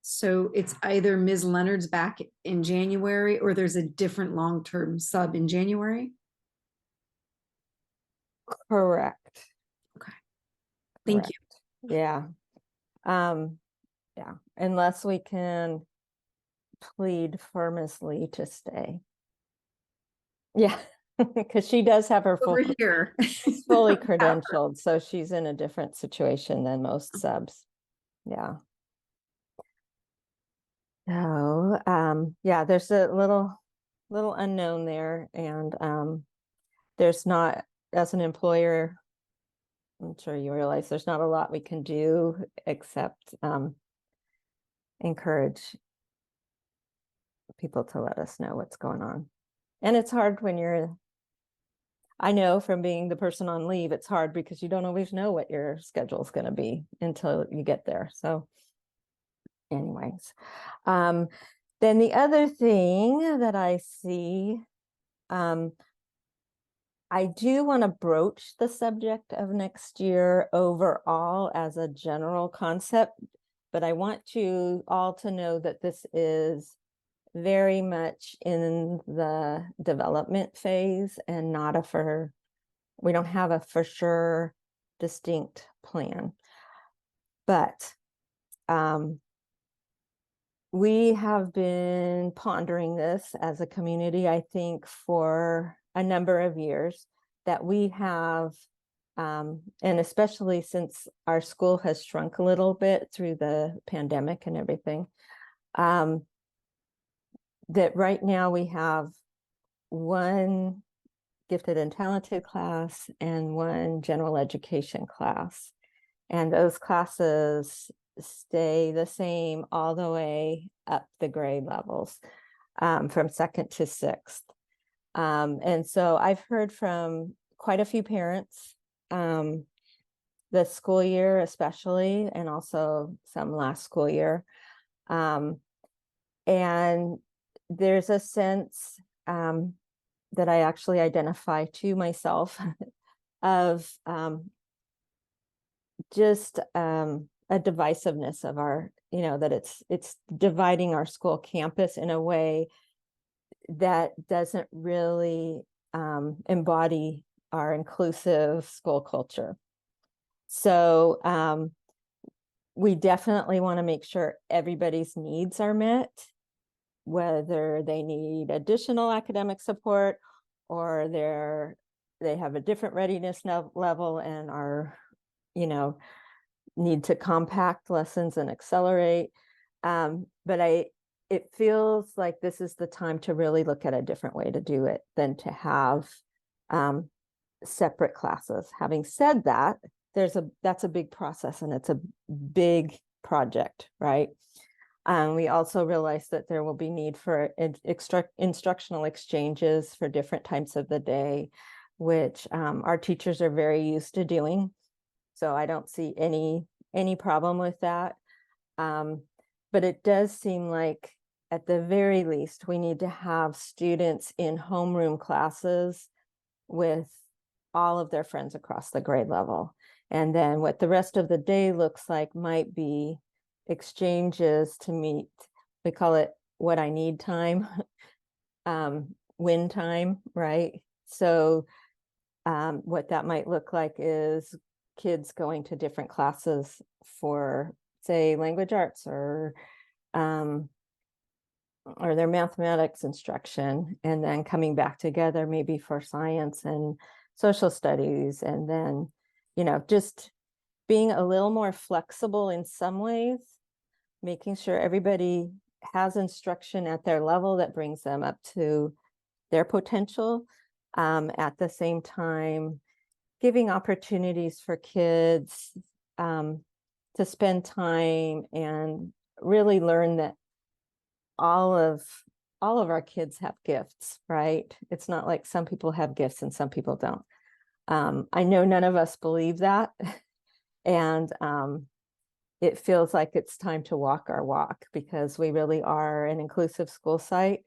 So it's either Ms. Leonard's back in January or there's a different long-term sub in January? Correct. Okay. Thank you. Yeah. Yeah. Unless we can plead for Ms. Lee to stay. Yeah. Because she does have her over here. fully credentialed, so she's in a different situation than most subs. Yeah. So yeah, there's a little unknown there, and there's not, as an employer, I'm sure you realize there's not a lot we can do except encourage people to let us know what's going on. And it's hard when I know from being the person on leave, it's hard because you don't always know what your schedule is going to be until you get there. So anyways, then the other thing that I see, I do want to broach the subject of next year overall as a general concept, but I want you all to know that this is very much in the development phase and not we don't have a for sure distinct plan. But we have been pondering this as a community, I think, for a number of years, that we have, and especially since our school has shrunk a little bit through the pandemic and everything, that right now we have one gifted and talented class and one general education class. And those classes stay the same all the way up the grade levels, from second to sixth. And so I've heard from quite a few parents, this school year especially, and also some last school year. And there's a sense that I actually identify to myself of just a divisiveness of our, that it's dividing our school campus in a way that doesn't really embody our inclusive school culture. So we definitely want to make sure everybody's needs are met, whether they need additional academic support or they have a different readiness level and are, need to compact lessons and accelerate. But it feels like this is the time to really look at a different way to do it than to have separate classes. Having said that, that's a big process and it's a big project, right? We also realize that there will be need for instructional exchanges for different times of the day, which our teachers are very used to doing. So I don't see any problem with that. But it does seem like at the very least, we need to have students in homeroom classes with all of their friends across the grade level. And then what the rest of the day looks like might be exchanges to meet, we call it what I need time, win time, right? So what that might look like is kids going to different classes for, say, language arts or their mathematics instruction, and then coming back together maybe for science and social studies, and then, just being a little more flexible in some ways, making sure everybody has instruction at their level that brings them up to their potential. At the same time, giving opportunities for kids to spend time and really learn that all of our kids have gifts, right? It's not like some people have gifts and some people don't. I know none of us believe that. And it feels like it's time to walk our walk because we really are an inclusive school site.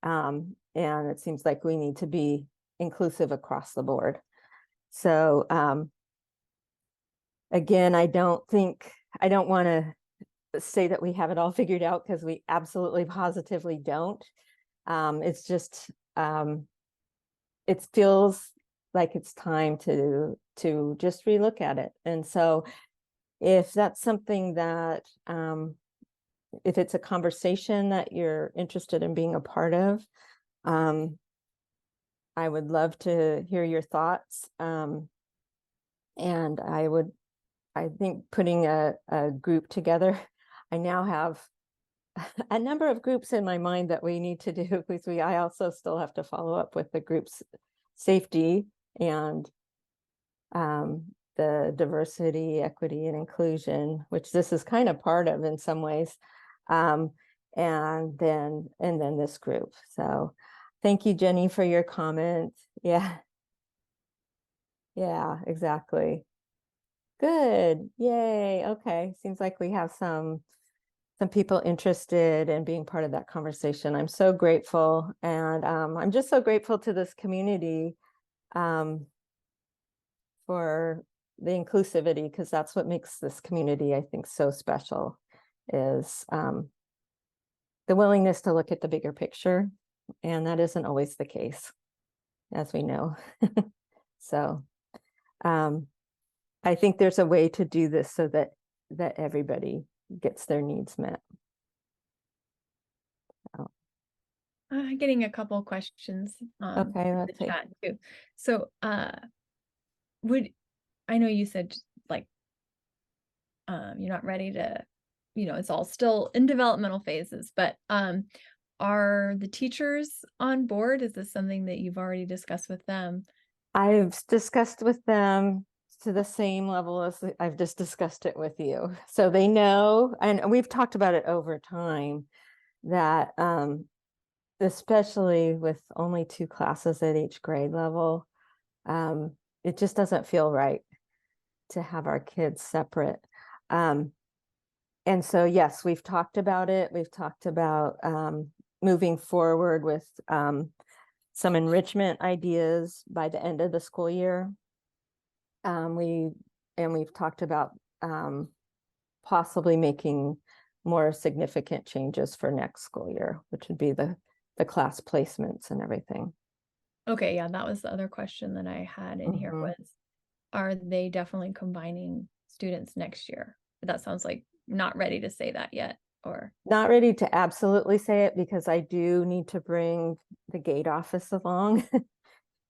And it seems like we need to be inclusive across the board. So again, I don't want to say that we have it all figured out because we absolutely positively don't. It's just, it feels like it's time to just relook at it. And so if that's something that, if it's a conversation that you're interested in being a part of, I would love to hear your thoughts. And I think putting a group together, I now have a number of groups in my mind that we need to do because I also still have to follow up with the group's safety and the diversity, equity, and inclusion, which this is kind of part of in some ways. And then this group. So thank you, Jenny, for your comment. Yeah, exactly. Good. Yay. Okay. Seems like we have some people interested in being part of that conversation. I'm so grateful. And I'm just so grateful to this community for the inclusivity, because that's what makes this community, I think, so special, is the willingness to look at the bigger picture. And that isn't always the case, as we know. So I think there's a way to do this so that everybody gets their needs met. So. Getting a couple questions okay, in the chat too. So I know you said like you're not ready to it's all still in developmental phases, but are the teachers on board? Is this something that you've already discussed with them? I've discussed with them to the same level as I've just discussed it with you. So they know, and we've talked about it over time, that especially with only 2 classes at each grade level, it just doesn't feel right to have our kids separate. And so, yes, we've talked about it. We've talked about moving forward with some enrichment ideas by the end of the school year. We've talked about possibly making more significant changes for next school year, which would be the class placements and everything. Okay, yeah, that was the other question that I had in here was, are they definitely combining students next year? That sounds like not ready to say that yet, or not ready to absolutely say it, because I do need to bring the gate office along,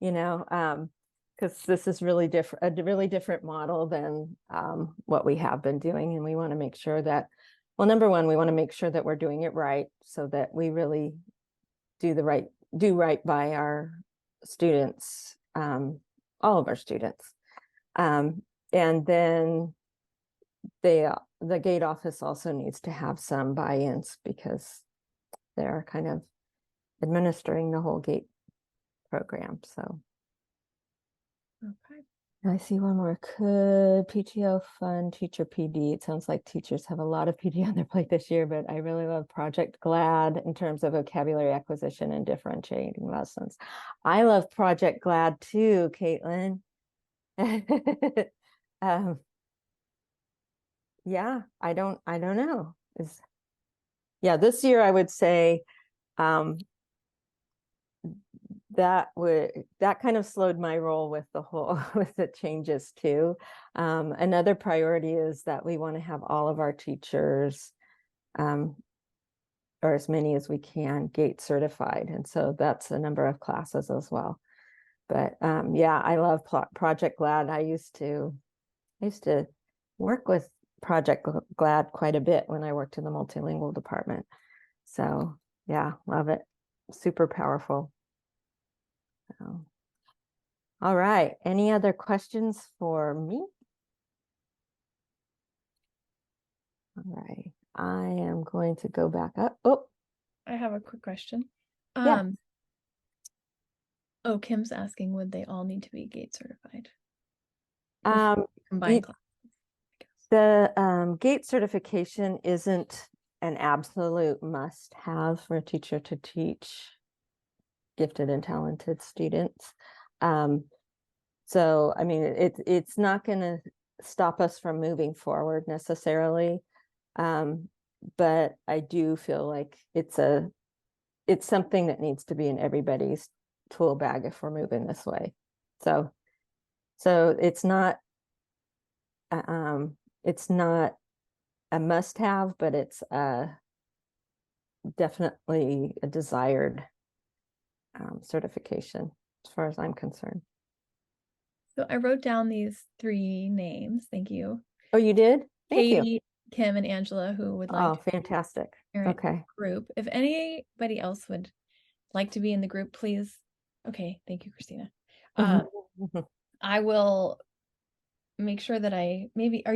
because this is really different, a really different model than what we have been doing. And we want to make sure that, well, number one, we want to make sure that we're doing it right, so that we really do right by our students, all of our students. And then the gate office also needs to have some buy-ins, because they're kind of administering the whole gate program. So okay. I see one more. Could PTO fund teacher PD? It sounds like teachers have a lot of PD on their plate this year, but I really love Project GLAD in terms of vocabulary acquisition and differentiating lessons. I love Project GLAD too, Caitlin. Yeah, I don't know. This year I would say that kind of slowed my roll with the whole with the changes too. Another priority is that we want to have all of our teachers, or as many as we can, GATE certified, and so that's a number of classes as well. But yeah, I love Project GLAD. I used to work with Project GLAD quite a bit when I worked in the multilingual department. So yeah, love it. Super powerful. So, all right. Any other questions for me? All right. I am going to go back up. Oh, I have a quick question. Yeah. Oh, Kim's asking, would they all need to be GATE certified? Combined classes, I guess. The GATE certification isn't an absolute must-have for a teacher to teach gifted and talented students. So, I mean, it's not going to stop us from moving forward necessarily. But I do feel like it's something that needs to be in everybody's tool bag if we're moving this way. So it's not a must-have, but it's definitely a desired certification as far as I'm concerned. So I wrote down these 3 names. Thank you. Oh, you did? Thank Katie, you. Kim, and Angela, who would like to fantastic. Okay. Group. If anybody else would like to be in the group, please. Okay, thank you, Christina. I will make sure that are you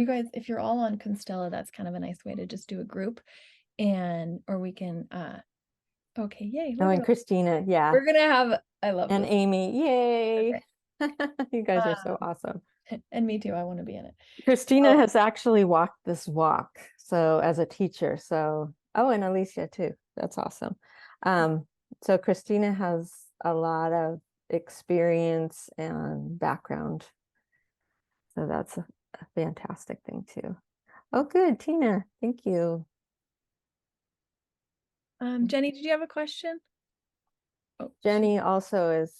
guys, if you're all on Constella, that's kind of a nice way to just do a group, or we can okay, yay. Oh, and Christina, yeah. We're gonna have, I love and this. Amy, yay. Okay. You guys are so awesome. And me too, I want to be in it. Christina has actually walked this walk, so as a teacher. So, and Alicia too. That's awesome. So Christina has a lot of experience and background. So that's a fantastic thing too. Oh, good, Tina. Thank you. Jenny, did you have a question? Oh, Jenny also is.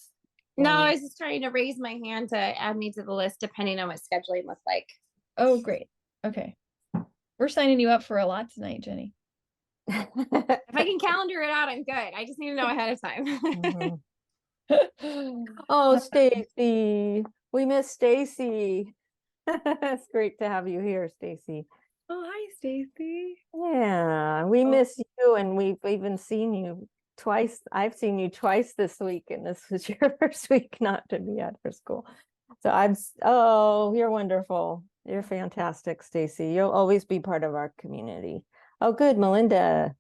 No, I was just trying to raise my hand to add me to the list depending on what scheduling looks like. Oh, great. Okay. We're signing you up for a lot tonight, Jenny. If I can calendar it out, I'm good. I just need to know ahead of time. Oh, Stacy. We miss Stacy. It's great to have you here, Stacy. Oh, hi, Stacy. Yeah, we Oh. miss you, and we've even seen you twice. I've seen you twice this week, and this was your first week not to be at her school. So oh, you're wonderful. You're fantastic, Stacy. You'll always be part of our community. Oh, good, Melinda.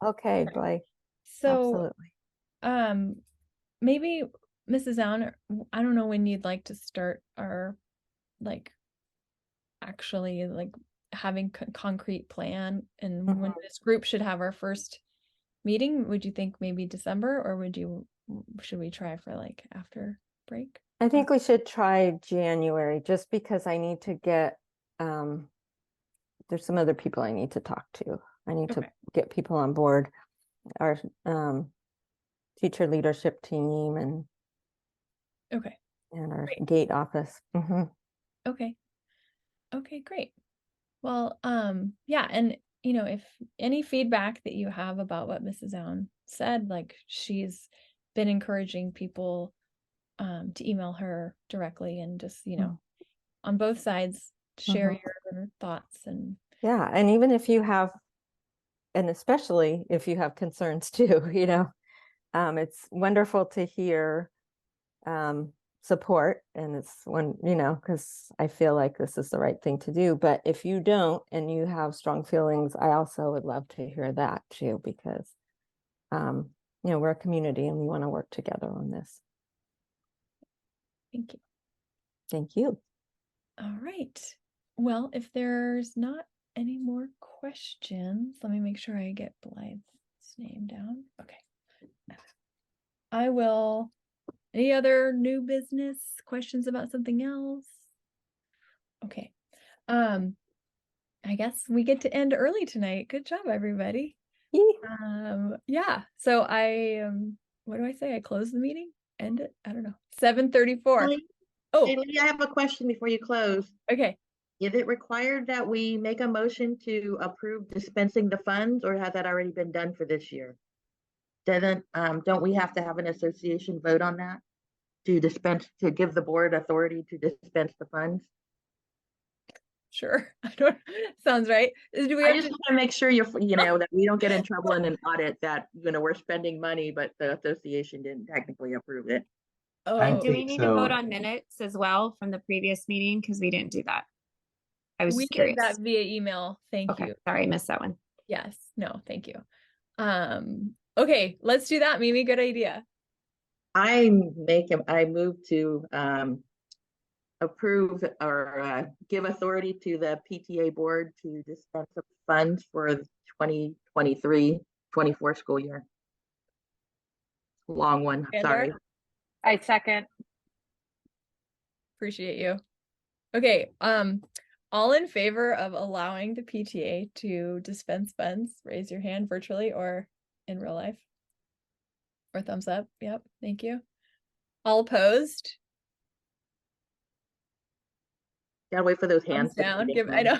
Okay, Blake. So, Absolutely. maybe Mrs. Aoun, I don't know when you'd like to start our, like, actually, like, having concrete plan, and when this group should have our first meeting. Would you think maybe December, or should we try for like after break? I think we should try January, just because I need to get, there's some other people I need to talk to. I need to get people on board, our teacher leadership team and our gate office. Okay, great. Well, yeah, and if any feedback that you have about what Mrs. Aoun said, like, she's been encouraging people to email her directly, and just on both sides share your thoughts. And yeah, and even if you have, and especially if you have concerns too, it's wonderful to hear support, and it's because I feel like this is the right thing to do. But if you don't and you have strong feelings, I also would love to hear that too, because we're a community and we want to work together on this. Thank you. Thank you. All right. Well, if there's not any more questions, let me make sure I get Blythe's name down. Okay. I will. Any other new business questions about something else? Okay. I guess we get to end early tonight. Good job, everybody. Yeah. So what do I say? I close the meeting? End it? I don't know. 7:34. Oh, Hey, Lee, I have a question before you close. Okay. Is it required that we make a motion to approve dispensing the funds, or has that already been done for this year? Don't we have to have an association vote on that to give the board authority to dispense the funds? Sure. Sounds right. Do we I have just want to make sure that we don't get in trouble in an audit that, we're spending money, but the association didn't technically approve it. And do we need to vote on minutes as well from the previous meeting? Because we didn't do that. I was We just curious. did that via email. Thank you. Sorry, I missed that one. Yes. No, thank you. Okay, let's do that, Mimi. Good idea. I move to approve or give authority to the PTA board to dispense the funds for the 2023-24 school year. Long one, sorry. I second. Appreciate you. Okay, all in favor of allowing the PTA to dispense funds, raise your hand virtually or in real life. Or thumbs up. Yep, thank you. All opposed? Gotta wait for those hands down. I know.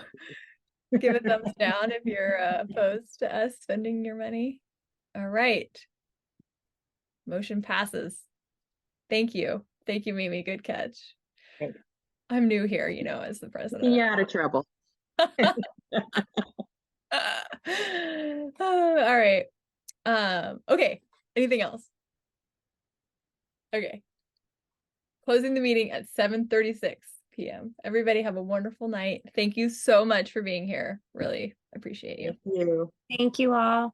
Give a thumbs down if you're opposed to us spending your money. All right. Motion passes. Thank you. Thank you, Mimi. Good catch. Thanks. I'm new here, as the president. You're out of trouble. All right. Okay. Anything else? Okay. Closing the meeting at 7:36 p.m. Everybody have a wonderful night. Thank you so much for being here. Really appreciate you. Thank you. Thank you all.